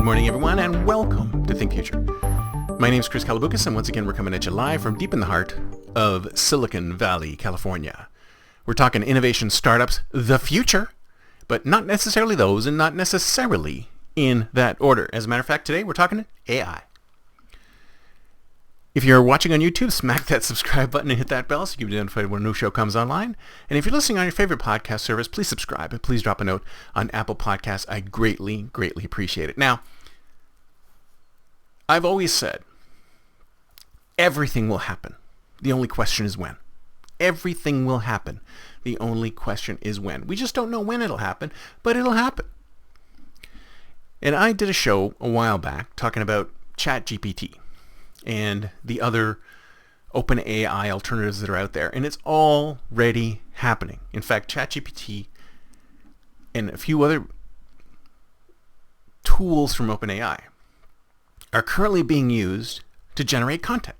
Good morning, everyone, and welcome to Think Future. My name is Chris Kalaboukis, and once again, we're coming at you live from deep in the heart of Silicon Valley, California. We're talking innovation startups, the future, but not necessarily those, and not necessarily in that order. As a matter of fact, today we're talking AI. If you're watching on YouTube, smack that subscribe button and hit that bell so you can be notified when a new show comes online. And if you're listening on your favorite podcast service, please subscribe and please drop a note on Apple Podcasts. I greatly, greatly appreciate it. Now, I've always said, everything will happen. The only question is when. Everything will happen. The only question is when. We just don't know when it'll happen, but it'll happen. And I did a show a while back talking about ChatGPT and the other OpenAI alternatives that are out there. And it's already happening. In fact, ChatGPT and a few other tools from OpenAI are currently being used to generate content.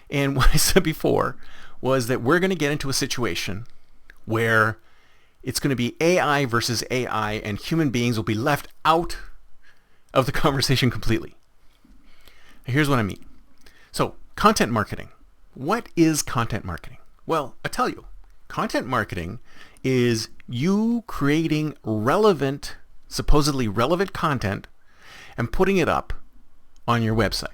And what I said before was that we're going to get into a situation where it's going to be AI versus AI, and human beings will be left out of the conversation completely. Here's what I mean. So, content marketing. What is content marketing? Well, I tell you, content marketing is you creating relevant, supposedly relevant content and putting it up on your website.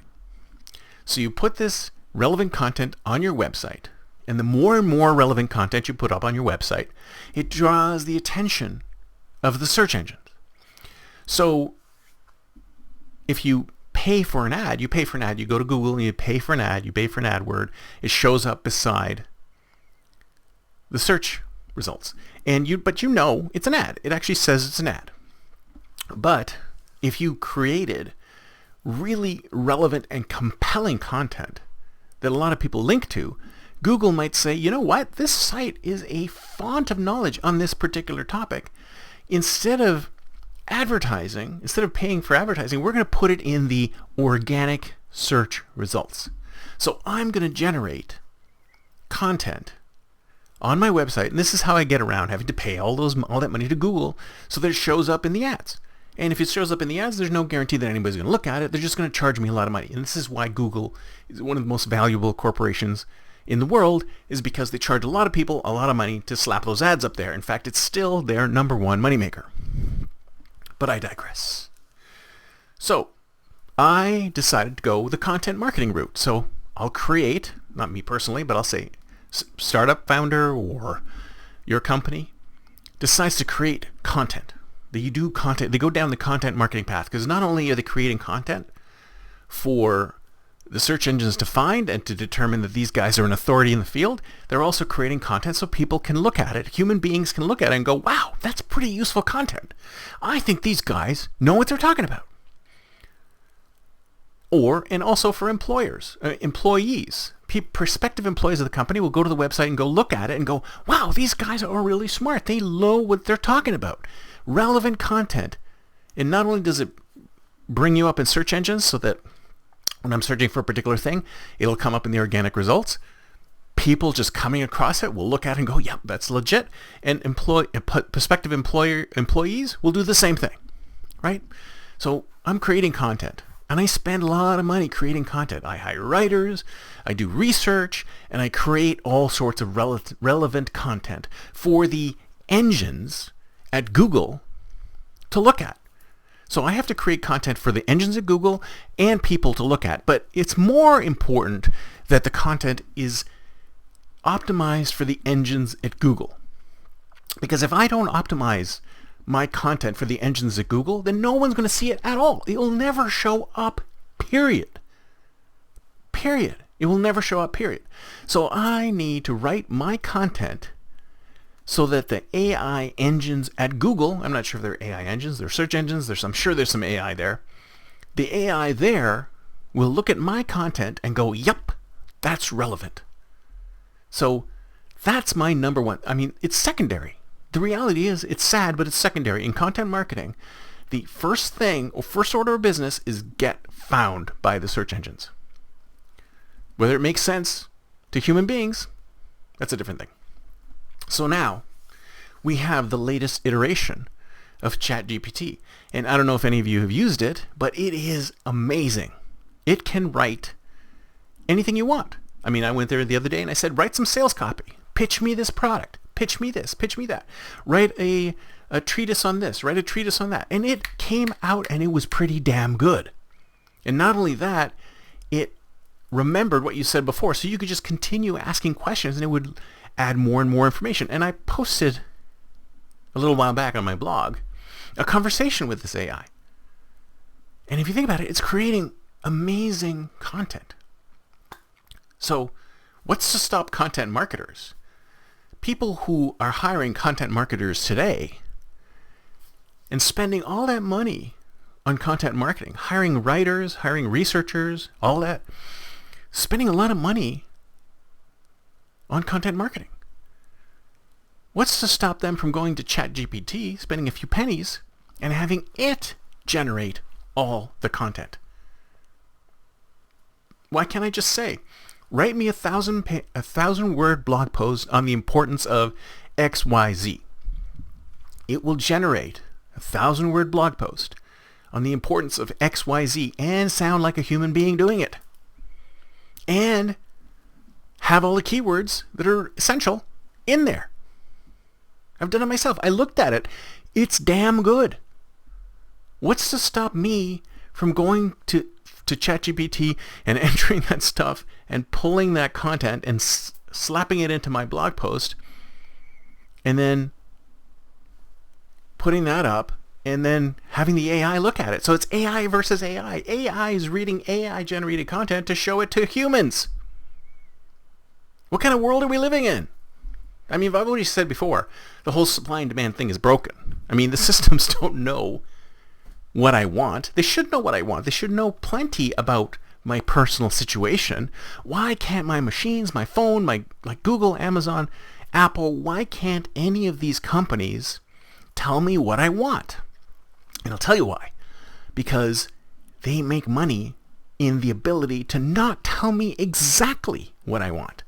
So you put this relevant content on your website, and the more and more relevant content you put up on your website, it draws the attention of the search engines. So if you pay for an ad, you go to Google and you pay for an ad, you pay for an AdWord, it shows up beside the search results. But you know it's an ad. It actually says it's an ad. But if you created really relevant and compelling content that a lot of people link to, Google might say, you know what, this site is a font of knowledge on this particular topic. Instead of paying for advertising, we're going to put it in the organic search results. So I'm going to generate content on my website, and this is how I get around having to pay all that money to Google so that it shows up in the ads. And if it shows up in the ads, there's no guarantee that anybody's going to look at it. They're just going to charge me a lot of money. And this is why Google is one of the most valuable corporations in the world, is because they charge a lot of people a lot of money to slap those ads up there. In fact, it's still their number one moneymaker. But I digress. So I decided to go the content marketing route. So I'll create, not me personally, but I'll say startup founder or your company decides to create content. They do content. They go down the content marketing path, because not only are they creating content for the search engines to find and to determine that these guys are an authority in the field, they're also creating content so people can look at it. Human beings can look at it and go, wow, that's pretty useful content. I think these guys know what they're talking about. And also for employees, prospective employees of the company will go to the website and go look at it and go, wow, these guys are really smart. They know what they're talking about. Relevant content. And not only does it bring you up in search engines so that when I'm searching for a particular thing, it'll come up in the organic results. People just coming across it will look at it and go, yep, that's legit. And prospective employees will do the same thing, right? So I'm creating content, and I spend a lot of money creating content. I hire writers, I do research, and I create all sorts of relevant content for the engines at Google to look at. So I have to create content for the engines at Google and people to look at. But it's more important that the content is optimized for the engines at Google. Because if I don't optimize my content for the engines at Google, then no one's going to see it at all. It will never show up, period. Period. It will never show up, period. So I need to write my content so that the AI engines at Google, I'm not sure if they're AI engines, they're search engines, I'm sure there's some AI there. The AI there will look at my content and go, yep, that's relevant. So that's my number one. I mean, it's secondary. The reality is, it's sad, but it's secondary. In content marketing, the first thing, or first order of business, is get found by the search engines. Whether it makes sense to human beings, that's a different thing. So now we have the latest iteration of ChatGPT. And I don't know if any of you have used it, but it is amazing. It can write anything you want. I mean, I went there the other day and I said, write some sales copy. Pitch me this product. Pitch me this. Pitch me that. Write a treatise on this. Write a treatise on that. And it came out and it was pretty damn good. And not only that, it remembered what you said before. So you could just continue asking questions and it would add more and more information. And I posted a little while back on my blog a conversation with this AI. And if you think about it, it's creating amazing content. So what's to stop content marketers? People who are hiring content marketers today and spending all that money on content marketing, hiring writers, hiring researchers, all that, spending a lot of money on content marketing. What's to stop them from going to ChatGPT, spending a few pennies, and having it generate all the content? Why can't I just say, write me a 1,000-word blog post on the importance of XYZ. It will generate a 1,000-word blog post on the importance of XYZ and sound like a human being doing it. And have all the keywords that are essential in there. I've done it myself. I looked at it. It's damn good. What's to stop me from going to ChatGPT and entering that stuff and pulling that content and slapping it into my blog post and then putting that up and then having the AI look at it? So it's AI versus AI. AI is reading AI-generated content to show it to humans. What kind of world are we living in? I mean, I've already said before, the whole supply and demand thing is broken. I mean, the systems don't know what I want. They should know what I want. They should know plenty about my personal situation. Why can't my machines, my phone, like Google, Amazon, Apple, why can't any of these companies tell me what I want? And I'll tell you why. Because they make money in the ability to not tell me exactly what I want.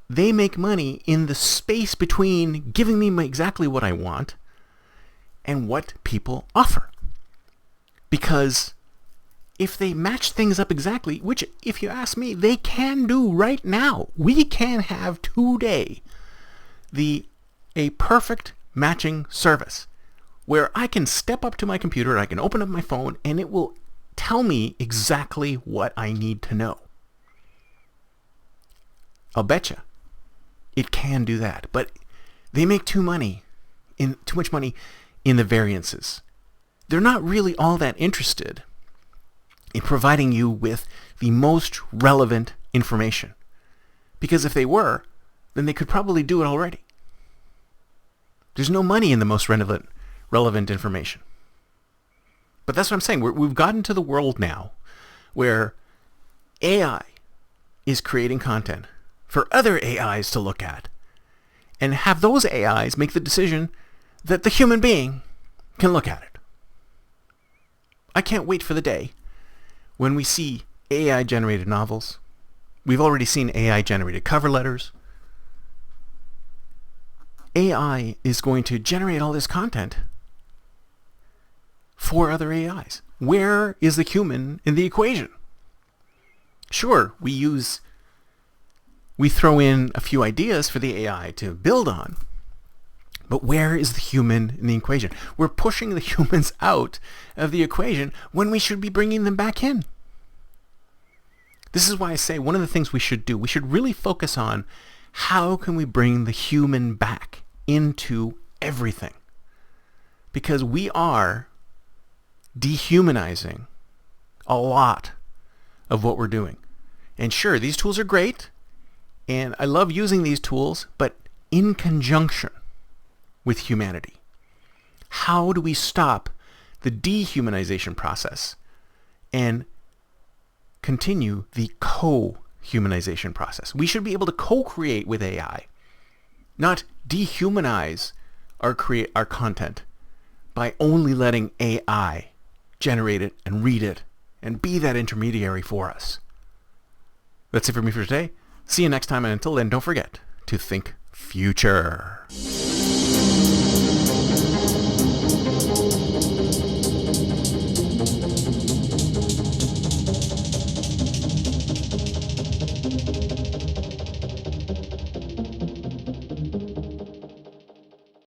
They make money in the space between giving me exactly what I want and what people offer. Because if they match things up exactly, which if you ask me, they can do right now. We can have today a perfect matching service where I can step up to my computer, I can open up my phone, and it will tell me exactly what I need to know. I'll betcha it can do that, but they make too much money in the variances. They're not really all that interested in providing you with the most relevant information. Because if they were, then they could probably do it already. There's no money in the most relevant information. But that's what I'm saying. We've gotten to the world now where AI is creating content for other AIs to look at and have those AIs make the decision that the human being can look at it. I can't wait for the day when we see AI-generated novels. We've already seen AI-generated cover letters. AI is going to generate all this content for other AIs. Where is the human in the equation? Sure, we throw in a few ideas for the AI to build on, but where is the human in the equation? We're pushing the humans out of the equation when we should be bringing them back in. This is why I say one of the things we should do, we should really focus on how can we bring the human back into everything. Because we are dehumanizing a lot of what we're doing. And sure, these tools are great, and I love using these tools, but in conjunction with humanity. How do we stop the dehumanization process and continue the co-humanization process? We should be able to co-create with AI, not dehumanize our content by only letting AI generate it and read it and be that intermediary for us. That's it for me for today. See you next time, and until then, don't forget to think future.